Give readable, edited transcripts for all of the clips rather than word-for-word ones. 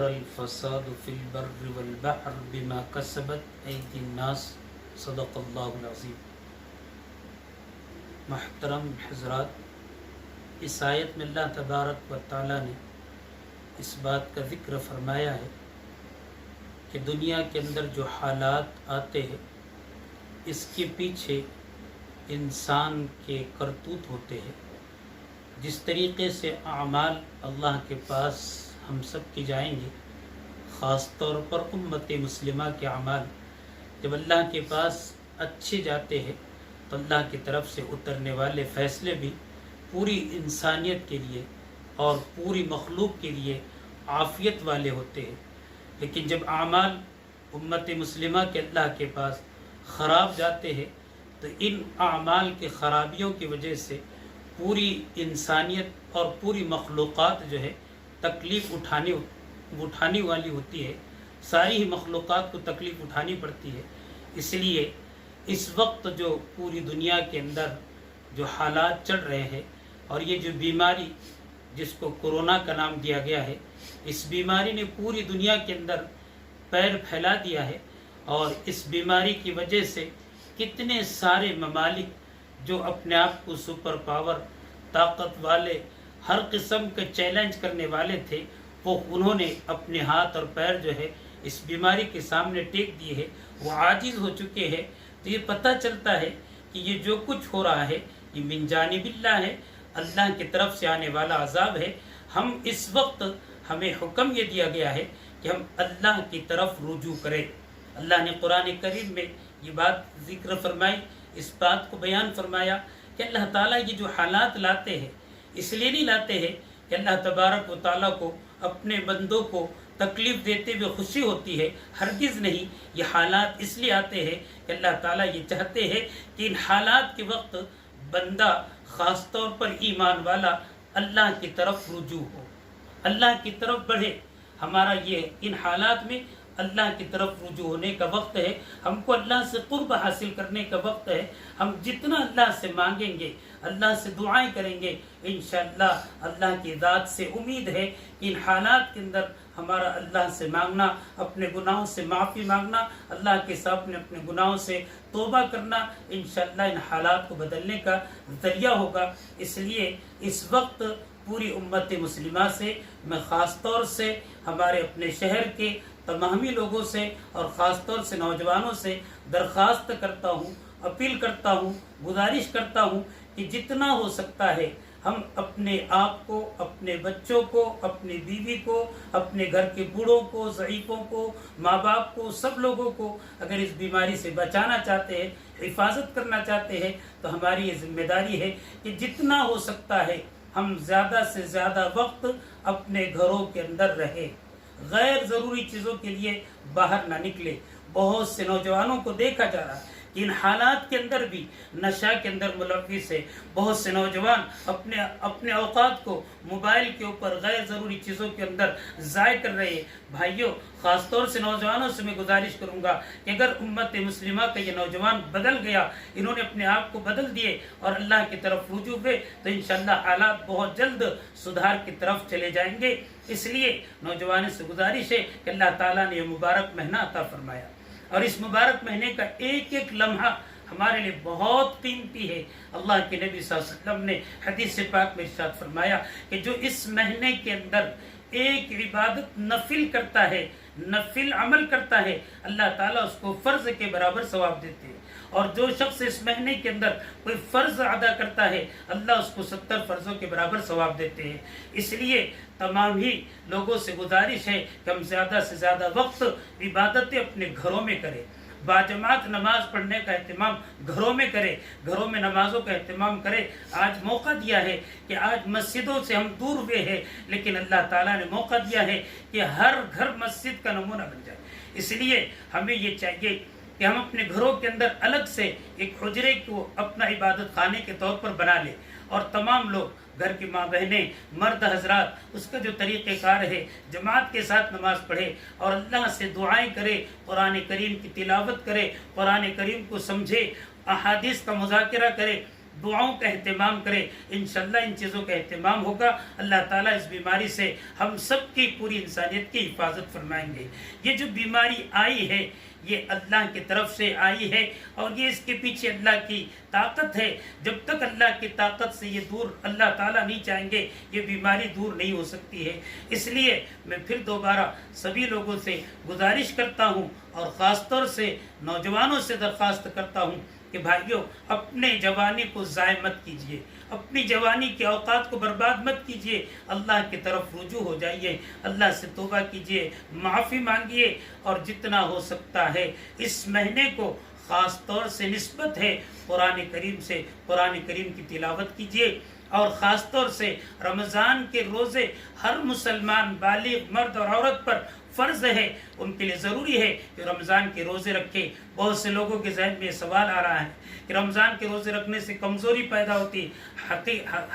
ظهر الفساد في البر والبحر بما كسبت أيدي الناس صدق اللہ العظیم۔ محترم حضرات، اس آیت میں اللہ تبارک و تعالیٰ نے اس بات کا ذکر فرمایا ہے کہ دنیا کے اندر جو حالات آتے ہیں اس کے پیچھے انسان کے کرتوت ہوتے ہیں۔ جس طریقے سے اعمال اللہ کے پاس ہم سب کی جائیں گے، خاص طور پر امت مسلمہ کے اعمال جب اللہ کے پاس اچھے جاتے ہیں تو اللہ کی طرف سے اترنے والے فیصلے بھی پوری انسانیت کے لیے اور پوری مخلوق کے لیے عافیت والے ہوتے ہیں۔ لیکن جب اعمال امت مسلمہ کے اللہ کے پاس خراب جاتے ہیں تو ان اعمال کے خرابیوں کی وجہ سے پوری انسانیت اور پوری مخلوقات جو ہے تکلیف اٹھانے والی ہوتی ہے، ساری ہی مخلوقات کو تکلیف اٹھانی پڑتی ہے۔ اس لیے اس وقت جو پوری دنیا کے اندر جو حالات چل رہے ہیں اور یہ جو بیماری جس کو کورونا کا نام دیا گیا ہے، اس بیماری نے پوری دنیا کے اندر پیر پھیلا دیا ہے، اور اس بیماری کی وجہ سے کتنے سارے ممالک جو اپنے آپ کو سپر پاور، طاقت والے، ہر قسم کے چیلنج کرنے والے تھے، وہ انہوں نے اپنے ہاتھ اور پیر جو ہے اس بیماری کے سامنے ٹیک دیے ہیں، وہ عاجز ہو چکے ہیں۔ تو یہ پتہ چلتا ہے کہ یہ جو کچھ ہو رہا ہے یہ من جانب اللہ ہے، اللہ کی طرف سے آنے والا عذاب ہے۔ ہم اس وقت ہمیں حکم یہ دیا گیا ہے کہ ہم اللہ کی طرف رجوع کریں۔ اللہ نے قرآن کریم میں یہ بات ذکر فرمائی، اس بات کو بیان فرمایا کہ اللہ تعالیٰ یہ جو حالات لاتے ہیں اس لیے نہیں لاتے ہیں کہ اللہ تبارک و تعالیٰ کو اپنے بندوں کو تکلیف دیتے ہوئے خوشی ہوتی ہے، ہرگز نہیں۔ یہ حالات اس لیے آتے ہیں کہ اللہ تعالیٰ یہ چاہتے ہیں کہ ان حالات کے وقت بندہ، خاص طور پر ایمان والا، اللہ کی طرف رجوع ہو، اللہ کی طرف بڑھے۔ ہمارا یہ ان حالات میں اللہ کی طرف رجوع ہونے کا وقت ہے، ہم کو اللہ سے قرب حاصل کرنے کا وقت ہے۔ ہم جتنا اللہ سے مانگیں گے، اللہ سے دعائیں کریں گے، انشاءاللہ اللہ کی ذات سے امید ہے کہ ان حالات کے اندر ہمارا اللہ سے مانگنا، اپنے گناہوں سے معافی مانگنا، اللہ کے سامنے اپنے گناہوں سے توبہ کرنا، انشاءاللہ ان حالات کو بدلنے کا ذریعہ ہوگا۔ اس لیے اس وقت پوری امت مسلمہ سے میں خاص طور سے ہمارے اپنے شہر کے تمامی لوگوں سے اور خاص طور سے نوجوانوں سے درخواست کرتا ہوں، اپیل کرتا ہوں، گزارش کرتا ہوں کہ جتنا ہو سکتا ہے ہم اپنے آپ کو، اپنے بچوں کو، اپنی بیوی کو، اپنے گھر کے بوڑھوں کو، ضعیفوں کو، ماں باپ کو، سب لوگوں کو اگر اس بیماری سے بچانا چاہتے ہیں، حفاظت کرنا چاہتے ہیں تو ہماری یہ ذمہ داری ہے کہ جتنا ہو سکتا ہے ہم زیادہ سے زیادہ وقت اپنے گھروں کے اندر رہیں، غیر ضروری چیزوں کے لیے باہر نہ نکلے۔ بہت سے نوجوانوں کو دیکھا جا رہا ہے کہ ان حالات کے اندر بھی نشہ کے اندر ملوث ہے۔ بہت سے نوجوان اپنے اوقات کو موبائل کے اوپر غیر ضروری چیزوں کے اندر ضائع کر رہے ہیں۔ بھائیوں، خاص طور سے نوجوانوں سے میں گزارش کروں گا کہ اگر امت مسلمہ کا یہ نوجوان بدل گیا، انہوں نے اپنے آپ کو بدل دیے اور اللہ کی طرف رجوع ہوئے تو انشاءاللہ حالات بہت جلد سدھار کی طرف چلے جائیں گے۔ اس لیے نوجوانوں سے گزارش ہے کہ اللہ تعالیٰ نے یہ مبارک مہینہ عطا فرمایا، اور اس مبارک مہینے کا ایک ایک لمحہ ہمارے لیے بہت قیمتی ہے۔ اللہ کے نبی صلی اللہ علیہ وسلم نے حدیث پاک میں ارشاد فرمایا کہ جو اس مہینے کے اندر ایک عبادت نفل کرتا ہے، نفل عمل کرتا ہے، اللہ تعالیٰ اس کو فرض کے برابر ثواب دیتے ہیں، اور جو شخص اس مہینے کے اندر کوئی فرض ادا کرتا ہے اللہ اس کو 70 فرضوں کے برابر ثواب دیتے ہیں۔ اس لیے تمام ہی لوگوں سے گزارش ہے کہ ہم زیادہ سے زیادہ وقت عبادتیں اپنے گھروں میں کریں، باجماعت نماز پڑھنے کا اہتمام گھروں میں کرے، گھروں میں نمازوں کا اہتمام کرے۔ آج موقع دیا ہے کہ آج مسجدوں سے ہم دور ہوئے ہیں، لیکن اللہ تعالیٰ نے موقع دیا ہے کہ ہر گھر مسجد کا نمونہ بن جائے۔ اس لیے ہمیں یہ چاہیے کہ ہم اپنے گھروں کے اندر الگ سے ایک حجرے کو اپنا عبادت خانے کے طور پر بنا لیں، اور تمام لوگ، گھر کی ماں بہنیں، مرد حضرات، اس کا جو طریقہ کار ہے جماعت کے ساتھ نماز پڑھے اور اللہ سے دعائیں کرے، قرآن کریم کی تلاوت کرے، قرآن کریم کو سمجھے، احادیث کا مذاکرہ کرے، دعاؤں کا اہتمام کرے، انشاءاللہ ان چیزوں کا اہتمام ہوگا، اللہ تعالیٰ اس بیماری سے ہم سب کی پوری انسانیت کی حفاظت فرمائیں گے۔ یہ جو بیماری آئی ہے یہ اللہ کی طرف سے آئی ہے اور یہ اس کے پیچھے اللہ کی طاقت ہے۔ جب تک اللہ کی طاقت سے یہ دور اللہ تعالیٰ نہیں چاہیں گے یہ بیماری دور نہیں ہو سکتی ہے۔ اس لیے میں پھر دوبارہ سبھی لوگوں سے گزارش کرتا ہوں اور خاص طور سے نوجوانوں سے درخواست کرتا ہوں کہ بھائیوں اپنے جوانی کو ضائع مت کیجیے، اپنی جوانی کے اوقات کو برباد مت کیجیے، اللہ کی طرف رجوع ہو جائیے، اللہ سے توبہ کیجیے، معافی مانگیے اور جتنا ہو سکتا ہے اس مہینے کو خاص طور سے نسبت ہے قرآن کریم سے، قرآن کریم کی تلاوت کیجیے اور خاص طور سے رمضان کے روزے ہر مسلمان بالغ مرد اور عورت پر فرض ہے، ان کے لیے ضروری ہے کہ رمضان کے روزے رکھے۔ بہت سے لوگوں کے ذہن میں یہ سوال آ رہا ہے کہ رمضان کے روزے رکھنے سے کمزوری پیدا ہوتی،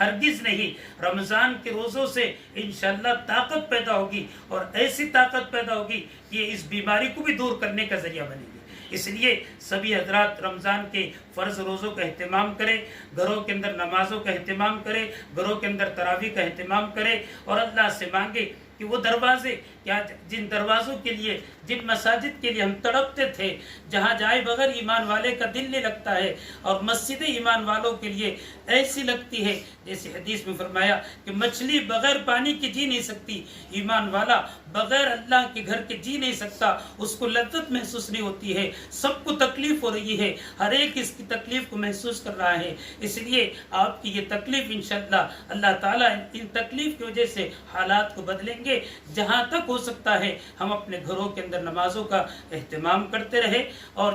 ہرگز نہیں۔ رمضان کے روزوں سے انشاءاللہ طاقت پیدا ہوگی اور ایسی طاقت پیدا ہوگی کہ یہ اس بیماری کو بھی دور کرنے کا ذریعہ بنے گی۔ اس لیے سبھی حضرات رمضان کے فرض روزوں کا اہتمام کرے، گھروں کے اندر نمازوں کا اہتمام کرے، گھروں کے اندر تراویح کا اہتمام کرے اور اللہ سے مانگے کہ وہ دروازے کیا جن دروازوں کے لیے، جن مساجد کے لیے ہم تڑپتے تھے، جہاں جائے بغیر ایمان والے کا دل نہیں لگتا ہے اور مسجد ایمان والوں کے لیے ایسی لگتی ہے جیسے حدیث میں فرمایا کہ مچھلی بغیر پانی کی جی نہیں سکتی، ایمان والا بغیر اللہ کے گھر کے جی نہیں سکتا، اس کو لذت محسوس نہیں ہوتی ہے، سب کو تکلیف ہو رہی ہے، ہر ایک اس کی تکلیف کو محسوس کر رہا ہے۔ اس لیے آپ کی یہ تکلیف انشاءاللہ اللہ تعالیٰ ان تکلیف کی وجہ سے حالات کو بدلیں گے۔ جہاں تک ہو سکتا ہے ہم اپنے گھروں کے اندر نمازوں کا اہتمام کرتے رہے اور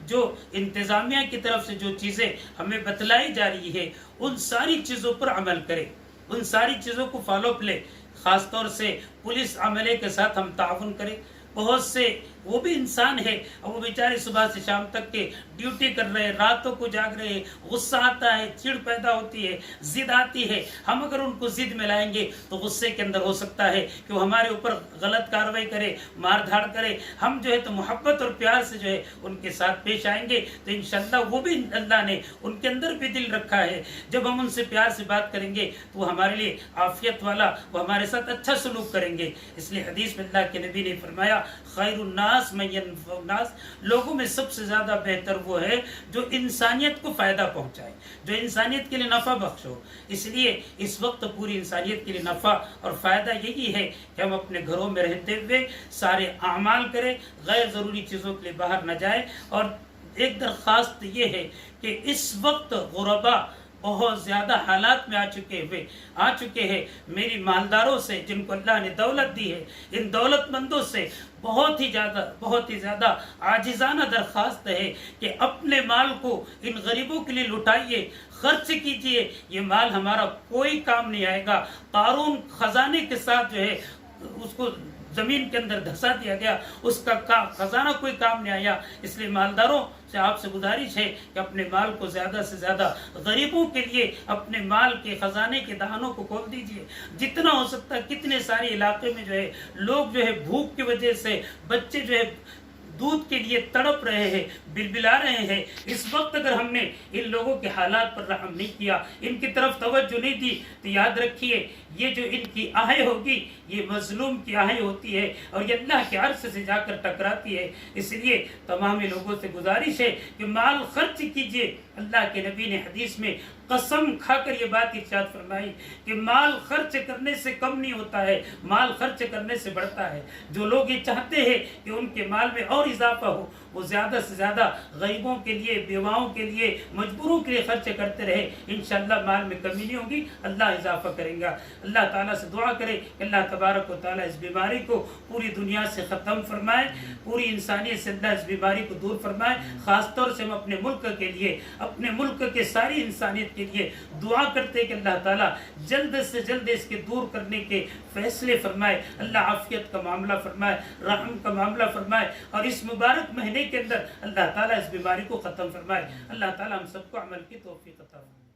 جو انتظامیہ کی طرف سے جو چیزیں ہمیں بتلائی جا رہی ہے ان ساری چیزوں پر عمل کریں، ان ساری چیزوں کو فالو اپ لیں۔ خاص طور سے پولیس عملے کے ساتھ ہم تعاون کریں۔ بہت سے وہ بھی انسان ہے اور وہ بیچارے صبح سے شام تک کے ڈیوٹی کر رہے ہیں، راتوں کو جاگ رہے ہیں، غصہ آتا ہے، چڑ پیدا ہوتی ہے، ضد آتی ہے۔ ہم اگر ان کو ضد میں لائیں گے تو غصے کے اندر ہو سکتا ہے کہ وہ ہمارے اوپر غلط کارروائی کرے، مار دھاڑ کرے۔ ہم جو ہے تو محبت اور پیار سے جو ہے ان کے ساتھ پیش آئیں گے تو انشاءاللہ وہ بھی اللہ نے ان کے اندر بھی دل رکھا ہے۔ جب ہم ان سے پیار سے بات کریں گے تو وہ ہمارے لیے عافیت والا، وہ ہمارے ساتھ اچھا سلوک کریں گے۔ اس لیے حدیث میں اللہ کے نبی نے فرمایا خیر الناس من ينفع الناس، لوگوں میں سب سے زیادہ بہتر وہ ہے جو انسانیت کو فائدہ پہنچائے، جو انسانیت کے لیے نفع بخش ہو۔ اس لیے اس وقت پوری انسانیت کے لیے نفع اور فائدہ یہی ہے کہ ہم اپنے گھروں میں رہتے ہوئے سارے اعمال کریں، غیر ضروری چیزوں کے لیے باہر نہ جائیں۔ اور ایک درخواست یہ ہے کہ اس وقت غربا بہت زیادہ حالات میں آ چکے ہیں۔ میری مالداروں سے جن کو اللہ نے دولت دی ہے، ان دولت مندوں سے بہت ہی زیادہ عاجزانہ درخواست ہے کہ اپنے مال کو ان غریبوں کے لیے لٹائیے، خرچ کیجئے۔ یہ مال ہمارا کوئی کام نہیں آئے گا۔ قارون خزانے کے ساتھ جو ہے اس کو زمین کے اندر دھسا دیا گیا، اس کا خزانہ کوئی کام نہیں آیا۔ اس لیے مالداروں سے آپ سے گزارش ہے کہ اپنے مال کو زیادہ سے زیادہ غریبوں کے لیے اپنے مال کے خزانے کے دہانوں کو کھول دیجئے۔ جتنا ہو سکتا ہے، کتنے سارے علاقے میں جو ہے لوگ جو ہے بھوک کی وجہ سے، بچے جو ہے دودھ کے لیے تڑپ رہے ہیں، بلبلا رہے ہیں۔ اس وقت اگر ہم نے ان لوگوں کے حالات پر رحم نہیں کیا، ان کی طرف توجہ نہیں دی تو یاد رکھیے یہ جو ان کی آہیں ہوگی یہ مظلوم کی آہیں ہوتی ہے اور یہ اللہ کے عرش سے جا کر ٹکراتی ہے۔ اس لیے تمام لوگوں سے گزارش ہے کہ مال خرچ کیجئے۔ اللہ کے نبی نے حدیث میں قسم کھا کر یہ بات ارشاد فرمائی کہ مال خرچ کرنے سے کم نہیں ہوتا ہے، مال خرچ کرنے سے بڑھتا ہے۔ جو لوگ یہ چاہتے ہیں کہ ان کے مال میں اور اضافہ ہو، وہ زیادہ سے زیادہ غریبوں کے لیے، بیواؤں کے لیے، مجبوروں کے لیے خرچ کرتے رہے، انشاءاللہ مال میں کمی نہیں ہوگی، اللہ اضافہ کریں گا۔ اللہ تعالیٰ سے دعا کرے کہ اللہ تبارک و تعالیٰ اس بیماری کو پوری دنیا سے ختم فرمائے، پوری انسانیت سے اللہ اس بیماری کو دور فرمائے۔ خاص طور سے ہم اپنے ملک کے لیے، اپنے ملک کے ساری انسانیت کے لیے دعا کرتے کہ اللہ تعالیٰ جلد سے جلد اس کے دور کرنے کے فیصلے فرمائے، اللہ عافیت کا معاملہ فرمائے، رحم کا معاملہ فرمائے اور اس مبارک مہینے کے اندر اللہ تعالیٰ اس بیماری کو ختم فرمائے۔ اللہ تعالیٰ ہم سب کو عمل کی توفیق عطا فرمائے۔